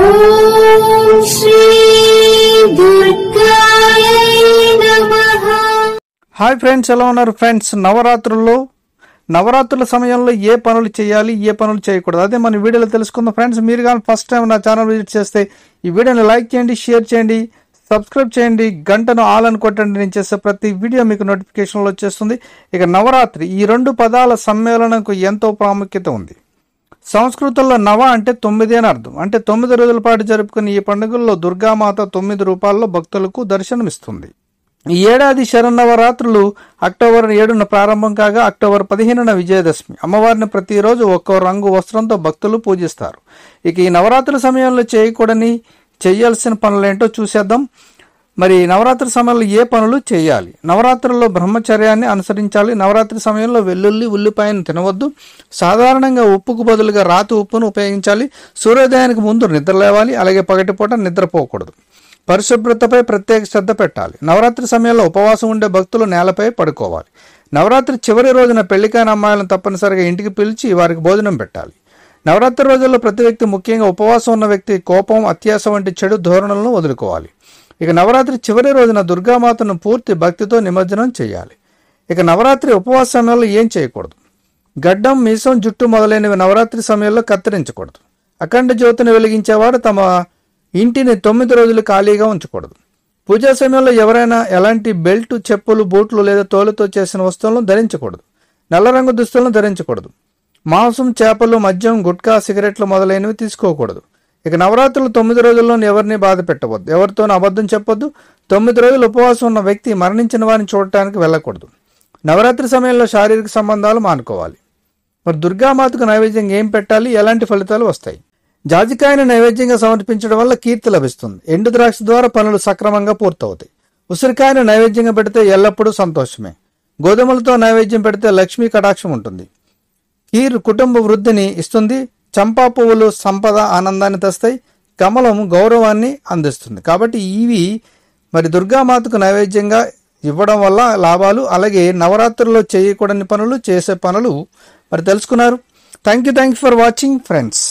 ఓం శ్రీ దుర్గాయ నమః. Hi friends, ఎలా ఉన్నారు ఫ్రెండ్స్? నవరాత్రుల సమయంలో ఏ పనులు చేయాలి, ఏ పనులు చేయకూడదు, అదే మన వీడియోలో తెలుసుకుందాం ఫ్రెండ్స్. మీరు కానీ ఫస్ట్ టైం నా ఛానల్ విజిట్ చేస్తే ఈ వీడియోని లైక్ చేయండి, షేర్ చేయండి, సబ్స్క్రైబ్ చేయండి, గంటను ఆల్ అని కొట్టండి. నేను చేసే ప్రతి వీడియో మీకు నోటిఫికేషన్లో వచ్చేస్తుంది. ఇక నవరాత్రి ఈ రెండు పదాల సమ్మేళనంకు ఎంతో ప్రాముఖ్యత ఉంది. సంస్కృతంలో నవ అంటే 9 అని అర్థం. అంటే 9 రోజుల పాటు జరుపుకునే ఈ పండుగల్లో దుర్గామాత 9 రూపాల్లో భక్తులకు దర్శనమిస్తుంది. ఈ ఏడాది శరన్నవరాత్రులు అక్టోబర్ 7న ప్రారంభం కాగా అక్టోబర్ 15న విజయదశమి. అమ్మవారిని ప్రతిరోజు ఒక్కో రంగు వస్త్రంతో భక్తులు పూజిస్తారు. ఇక ఈ నవరాత్రుల సమయంలో చేయాల్సిన పనులేంటో చూసేద్దాం. మరి నవరాత్రి సమయంలో ఏ పనులు చేయాలి? నవరాత్రుల్లో బ్రహ్మచర్యాన్ని అనుసరించాలి. నవరాత్రి సమయంలో వెల్లుల్లి, ఉల్లిపాయను తినవద్దు. సాధారణంగా ఉప్పుకు బదులుగా రాతి ఉప్పును ఉపయోగించాలి. సూర్యోదయానికి ముందు నిద్ర లేవాలి. అలాగే పగటిపూట నిద్రపోకూడదు. పరిశుభ్రతపై ప్రత్యేక శ్రద్ధ పెట్టాలి. నవరాత్రి సమయంలో ఉపవాసం ఉండే భక్తులు నేలపై పడుకోవాలి. నవరాత్రి చివరి రోజున పెళ్లికాని అమ్మాయిలను తప్పనిసరిగా ఇంటికి పిలిచి వారికి భోజనం పెట్టాలి. నవరాత్రి రోజుల్లో ప్రతి వ్యక్తి, ముఖ్యంగా ఉపవాసం ఉన్న వ్యక్తి, కోపం, అత్యాశ వంటి చెడు ధోరణులను వదులుకోవాలి. ఇక నవరాత్రి చివరి రోజున దుర్గామాతను పూర్తి భక్తితో నిమజ్జనం చేయాలి. ఇక నవరాత్రి ఉపవాస సమయంలో ఏం చేయకూడదు? గడ్డం, మీసం, జుట్టు మొదలైనవి నవరాత్రి సమయంలో కత్తిరించకూడదు. అఖండ జ్యోతిని వెలిగించేవాడు తమ ఇంటిని 9 రోజులు ఖాళీగా ఉంచకూడదు. పూజా సమయంలో ఎవరైనా ఎలాంటి బెల్ట్, చెప్పులు, బూట్లు లేదా తోలుతో చేసిన వస్తువులను ధరించకూడదు. నల్ల రంగు దుస్తులను ధరించకూడదు. మాంసం, చేపలు, మద్యం, గుట్కా, సిగరెట్లు మొదలైనవి తీసుకోకూడదు. ఇక నవరాత్రులు 9 రోజుల్లో ఎవరిని బాధ పెట్టవద్దు. ఎవరితోనూ అబద్ధం చెప్పొద్దు. 9 రోజులు ఉపవాసం ఉన్న వ్యక్తి మరణించిన వారిని చూడటానికి వెళ్ళకూడదు. నవరాత్రి సమయంలో శారీరక సంబంధాలు మానుకోవాలి. మరి దుర్గామాతకు నైవేద్యంగా ఏం పెట్టాలి? ఎలాంటి ఫలితాలు వస్తాయి? జాజికాయను నైవేద్యంగా సమర్పించడం వల్ల కీర్తి లభిస్తుంది. ఎండు ద్రాక్ష ద్వారా పనులు సక్రమంగా పూర్తవుతాయి. ఉసిరికాయను నైవేద్యంగా పెడితే ఎల్లప్పుడూ సంతోషమే. గోధుమలతో నైవేద్యం పెడితే లక్ష్మీ కటాక్షం ఉంటుంది. కీర్ కుటుంబ వృద్ధిని ఇస్తుంది. చంపా పువ్వులు సంపద, ఆనందాన్ని తెస్తాయి. కమలం గౌరవాన్ని అందిస్తుంది. కాబట్టి ఇవి మరి దుర్గామాతకు నైవేద్యంగా ఇవ్వడం వల్ల లాభాలు. అలాగే నవరాత్రుల్లో చేయకూడని పనులు, చేసే పనులు మరి తెలుసుకున్నారు. Thank you for watching friends.